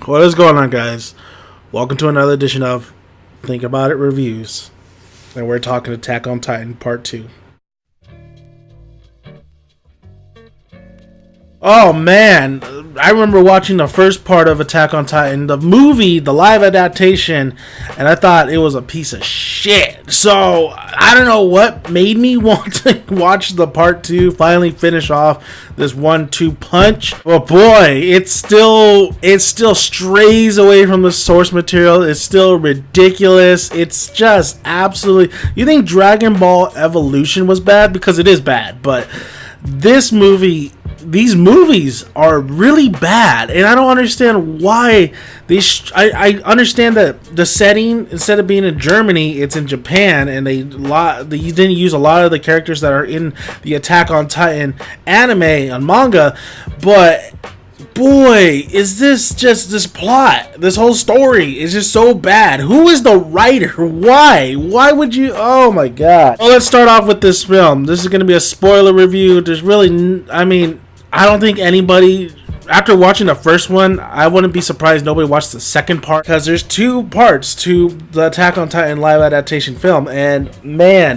What is going on, guys? Welcome to another edition of Think About It Reviews. And we're talking Attack on Titan Part 2. Oh man, I remember watching the first part of Attack on Titan, the movie, the live adaptation, and I thought it was a piece of shit. So, I don't know what made me want to watch the Part 2, finally finish off this 1-2 punch. But boy, it still strays away from the source material. It's still ridiculous. It's just absolutely... You think Dragon Ball Evolution was bad? Because it is bad, but these movies are really bad, and I don't understand why they. I understand that the setting, instead of being in Germany, it's in Japan, and they didn't use a lot of the characters that are in the Attack on Titan anime and manga, but boy, is this plot, this whole story is just so bad. Who is the writer? Why would you? Oh my god. Well, let's start off with this film. This is going to be a spoiler review. There's really, I don't think anybody, after watching the first one, I wouldn't be surprised nobody watched the second part, because there's two parts to the Attack on Titan live adaptation film, and man,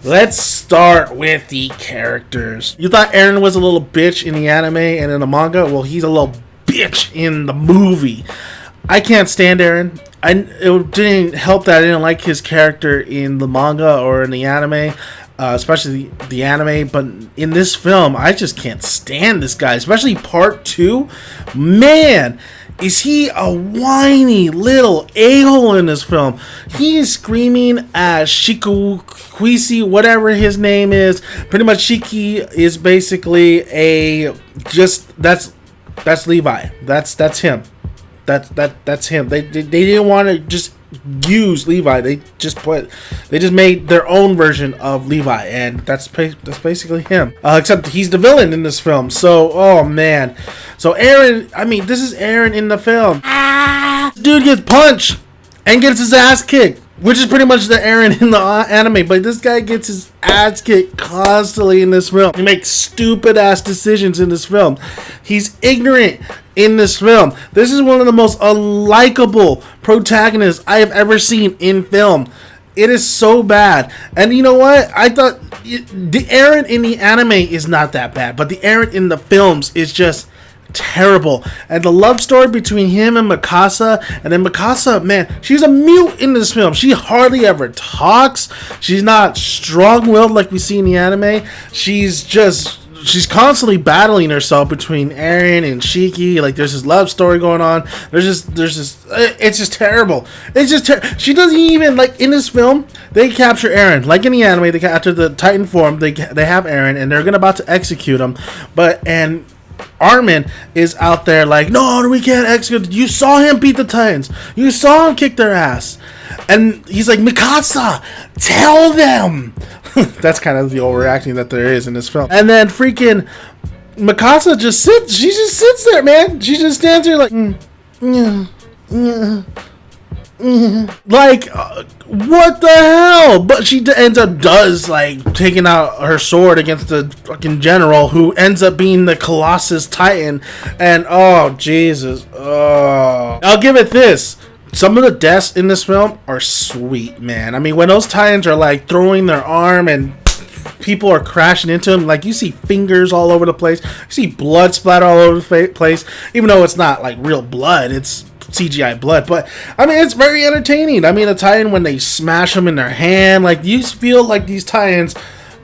let's start with the characters. You thought Eren was a little bitch in the anime and in the manga? Well, he's a little bitch in the movie. I can't stand Eren. It didn't help that I didn't like his character in the manga or in the anime. Especially the anime, but in this film, I just can't stand this guy, especially part 2. Man, is he a whiny little a-hole in this film. He is screaming at Shiki, whatever his name is. Pretty much Shiki is basically that's Levi. That's him. That's him. They didn't want to just use Levi. They just made their own version of Levi, and that's basically him. Except he's the villain in this film. So, oh man. So Eren, this is Eren in the film. Dude gets punched and gets his ass kicked, which is pretty much the Eren in the anime, but this guy gets his ass kicked constantly in this film. He makes stupid ass decisions in this film. He's ignorant in this film. This is one of the most unlikable protagonists I have ever seen in film. It is so bad. And you know what? I thought the Eren in the anime is not that bad, but the Eren in the films is just terrible. And the love story between him and Mikasa, and then Mikasa, man, she's a mute in this film. She hardly ever talks. She's not strong-willed like we see in the anime. She's constantly battling herself between Eren and Shiki. Like, there's this love story going on. It's just terrible. She doesn't even, like, in this film, they capture Eren. Like in the anime, after the Titan form, they have Eren, and they're about to execute him. And Armin is out there like, no, we can't execute. You saw him beat the Titans. You saw him kick their ass. And he's like, Mikasa, tell them. That's kind of the overacting that there is in this film. And then freaking Mikasa just sits there, man. She just stands there like, like, what the hell? But she ends up taking out her sword against the fucking general, who ends up being the Colossus Titan. And oh Jesus, I'll give it this. Some of the deaths in this film are sweet, man. When those Titans are like throwing their arm and people are crashing into them, like you see fingers all over the place, you see blood splatter all over the place, even though it's not like real blood, it's CGI blood, but it's very entertaining. The Titan, when they smash them in their hand, like you feel like these Titans,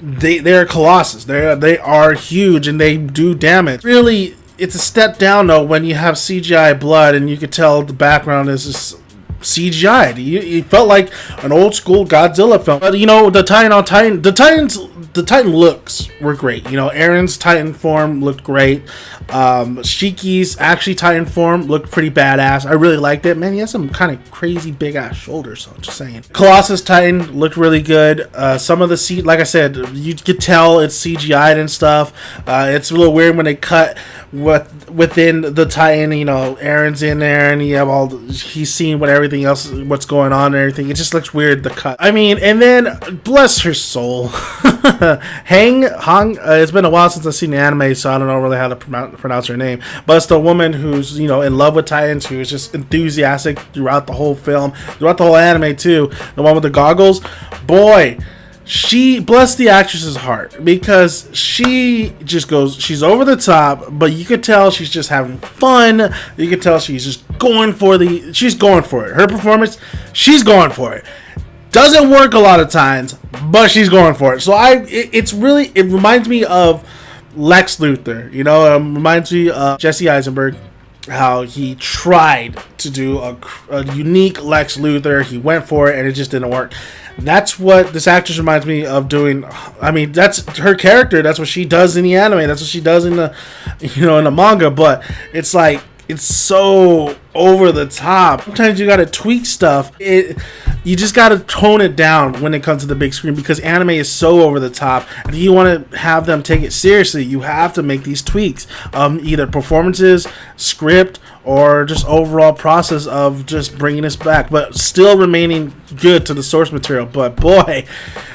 they're Colossus. They are huge and they do damage. Really, it's a step down though when you have CGI blood and you could tell the background is just CGI. It felt like an old school Godzilla film. But the Titan on Titan, the Titan looks were great. Eren's Titan form looked great. Shiki's actually Titan form looked pretty badass. I really liked it. Man, he has some kind of crazy big ass shoulders, so I'm just saying. Colossus Titan looked really good. Some of the like I said, you could tell it's CGI'd and stuff. It's a little weird when they cut within the Titan, Eren's in there and you have he's seeing what's going on and everything. It just looks weird, the cut. And then bless her soul. Hang. It's been a while since I've seen the anime, so I don't know really how to pronounce her name. But it's the woman who's in love with Titans, who is just enthusiastic throughout the whole film, throughout the whole anime too. The one with the goggles, boy. She bless the actress's heart because she just goes. She's over the top, but you could tell she's just having fun. You could tell she's just going for it. She's going for it. Her performance, she's going for it. Doesn't work a lot of times, but she's going for it. So it reminds me of Lex Luthor. Reminds me of Jesse Eisenberg. How he tried to do a unique Lex Luthor. He went for it and it just didn't work. That's what this actress reminds me of doing. I mean, that's her character. That's what she does in the anime. That's what she does in the, in the manga. But it's like, it's so over the top. Sometimes you gotta tweak stuff. You just gotta tone it down when it comes to the big screen because anime is so over the top. And if you want to have them take it seriously, you have to make these tweaks. Either performances, script, or just overall process of just bringing us back, but still remaining good to the source material. But boy,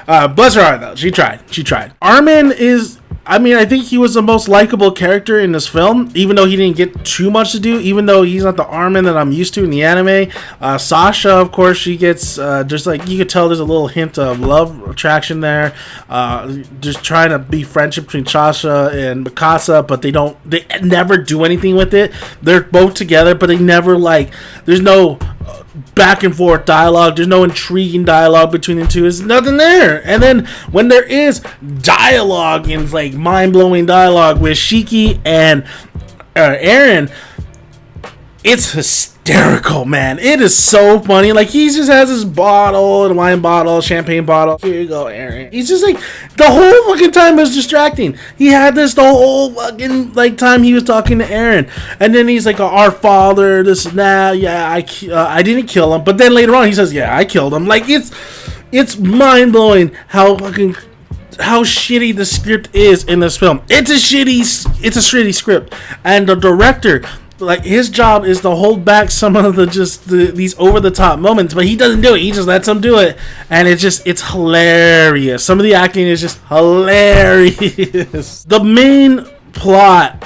bless her heart though. She tried. Armin is. I think he was the most likable character in this film, even though he didn't get too much to do, even though he's not the Armin that I'm used to in the anime. Sasha, of course, she gets, just like, you could tell there's a little hint of love attraction there. Just trying to be friendship between Sasha and Mikasa, but they never do anything with it. They're both together, but they never, there's no back and forth dialogue. There's no intriguing dialogue between the two. There's nothing there. And then when there is dialogue and mind-blowing dialogue with Shiki and Eren, it's hysterical, man. It is so funny. He just has this bottle, a wine bottle, champagne bottle. Here you go, Eren. He's just the whole fucking time was distracting. He had this the whole fucking time he was talking to Eren, and then he's like, "Our father, this and that. Yeah, I didn't kill him." But then later on, he says, "Yeah, I killed him." It's mind blowing how shitty the script is in this film. It's a shitty script, and the director. His job is to hold back some of these over the top moments, but he doesn't do it. He just lets them do it, and it's hilarious. Some of the acting is just hilarious. The main plot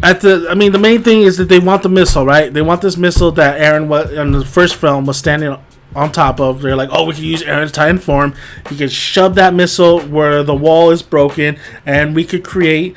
the main thing is that they want the missile, right? They want this missile that Eren in the first film was standing on top of. They're like, oh, we can use Eren's Titan form. He could shove that missile where the wall is broken, and we could create.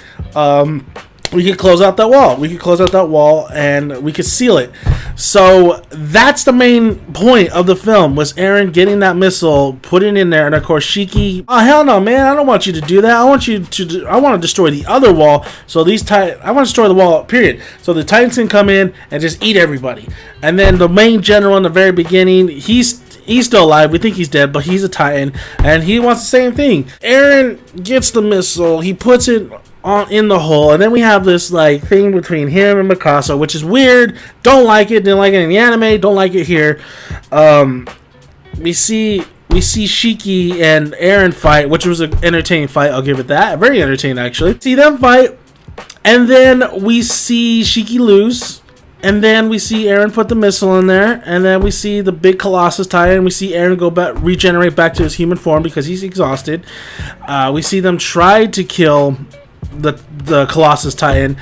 We could close out that wall. And we could seal it. So that's the main point of the film, was Eren getting that missile, putting it in there, and of course Shiki, oh hell no, man, I don't want you to do that. I want to destroy the other wall. So I want to destroy the wall, period. So the Titans can come in and just eat everybody. And then the main general in the very beginning, he's still alive. We think he's dead, but he's a Titan, and he wants the same thing. Eren gets the missile, he puts it in the hole, and then we have this thing between him and Mikasa, which is weird. Don't like it. Didn't like it in the anime. Don't like it here. We see Shiki and Eren fight, which was an entertaining fight. I'll give it that. Very entertaining, actually. See them fight, and then we see Shiki lose. And then we see Eren put the missile in there, and then we see the big Colossus Titan. We see Eren go back, regenerate back to his human form because he's exhausted. We see them try to kill the Colossus Titan.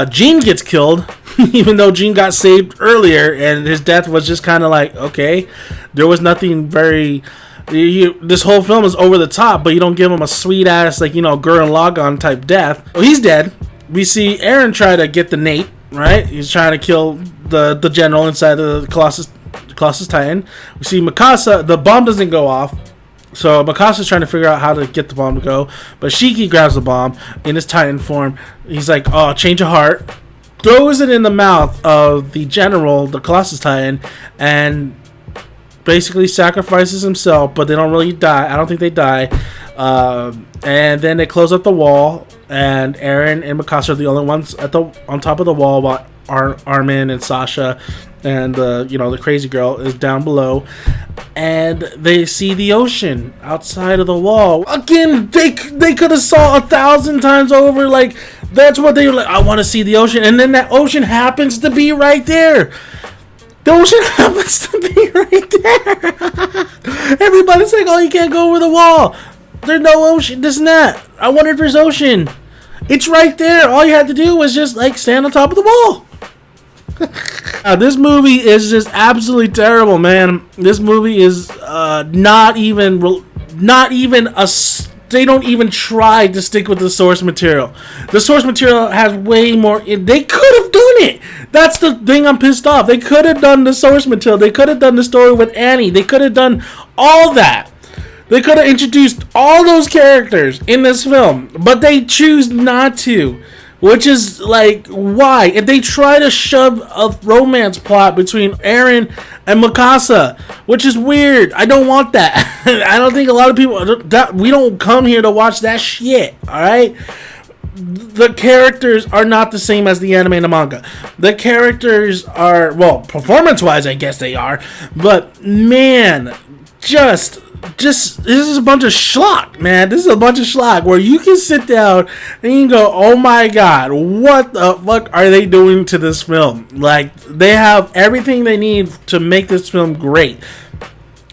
Jean gets killed, even though Jean got saved earlier, and his death was just kind of okay. There was nothing very. This whole film is over the top, but you don't give him a sweet ass Gurren Lagann type death. So he's dead. We see Eren try to get the Nate. Right, he's trying to kill the general inside the Colossus Titan. We see Mikasa. The bomb doesn't go off. So Mikasa's trying to figure out how to get the bomb to go, but Shiki grabs the bomb in his Titan form. He's like, oh, change of heart. Throws it in the mouth of the general, the Colossus Titan, and basically sacrifices himself, but they don't really die. I don't think they die. And then they close up the wall, and Eren and Mikasa are the only ones on top of the wall, while Armin and Sasha and the crazy girl is down below, and they see the ocean outside of the wall. Again, they could have saw 1,000 times over. That's what they were like. I want to see the ocean, and then that ocean happens to be right there. The ocean happens to be right there. Everybody's like, oh, you can't go over the wall. There's no ocean. This and that. I wonder if there's ocean. It's right there. All you had to do was just like stand on top of the wall. This movie is just absolutely terrible, man. This movie is not even a. They don't even try to stick with the source material. The source material has way more. They could have done it. That's the thing I'm pissed off. They could have done the source material. They could have done the story with Annie. They could have done all that. They could have introduced all those characters in this film, but they choose not to. Which is like, why? If they try to shove a romance plot between Eren and Mikasa, which is weird. I don't want that. I don't think a lot of people, we don't come here to watch that shit, alright? The characters are not the same as the anime and the manga. The characters are, well, performance-wise, I guess they are, but man, just this is a bunch of schlock, man. This is a bunch of schlock where you can sit down and you can go, oh my god, what the fuck are they doing to this film? Like, they have everything they need to make this film great,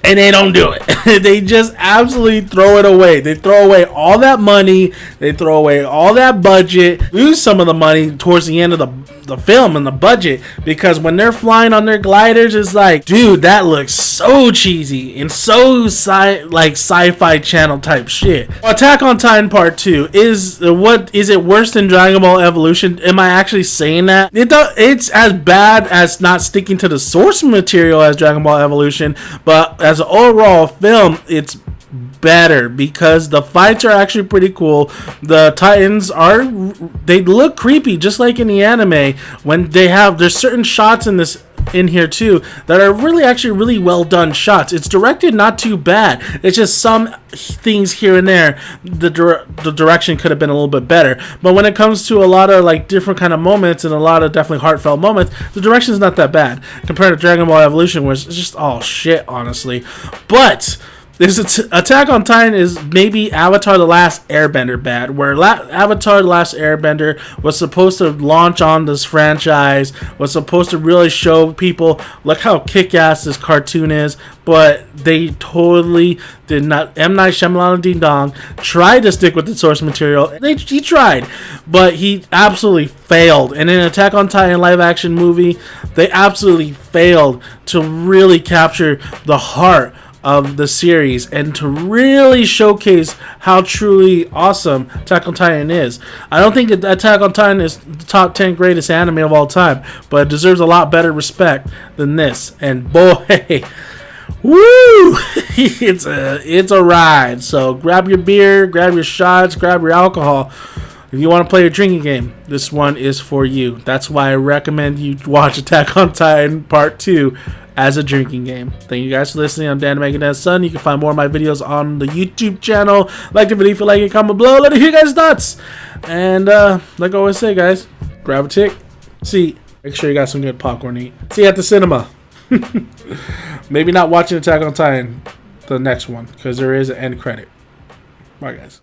and they don't do it. They just absolutely throw it away. They throw away all that money. They throw away all that budget. Lose some of the money towards the end of the film and the budget, because when they're flying on their gliders, it's like, dude, that looks so cheesy and so sci-fi channel type shit. Attack on Titan Part 2 is it worse than Dragon Ball Evolution? Am I actually saying that? It's as bad as not sticking to the source material as Dragon Ball Evolution, but as an overall film, it's better because the fights are actually pretty cool. The Titans they look creepy just like in the anime. When there's certain shots in here too that are really well done shots. It's directed not too bad. It's just some things here and there the direction could have been a little bit better. But when it comes to a lot of like different kind of moments and a lot of definitely heartfelt moments, the direction is not that bad compared to Dragon Ball Evolution, where it's just all shit, honestly. But Attack on Titan is maybe Avatar The Last Airbender bad, where Avatar The Last Airbender was supposed to launch on this franchise, was supposed to really show people, look how kick-ass this cartoon is, but they totally did not. M. Night Shyamalan Ding Dong tried to stick with the source material. He tried, but he absolutely failed. And in Attack on Titan live-action movie, they absolutely failed to really capture the heart of the series and to really showcase how truly awesome Attack on Titan is. I don't think Attack on Titan is the top 10 greatest anime of all time, but it deserves a lot better respect than this. And boy, woo, it's a ride. So grab your beer, grab your shots, grab your alcohol. If you want to play a drinking game, this one is for you. That's why I recommend you watch Attack on Titan Part 2 as a drinking game. Thank you guys for listening. I'm Dan Megadeth's son. You can find more of my videos on the YouTube channel. Like the video if you like it, comment below. Let me hear you guys' thoughts. And like I always say, guys, grab a tick, seat. Make sure you got some good popcorn to eat. See you at the cinema. Maybe not watching Attack on Titan, the next one, because there is an end credit. Bye, guys.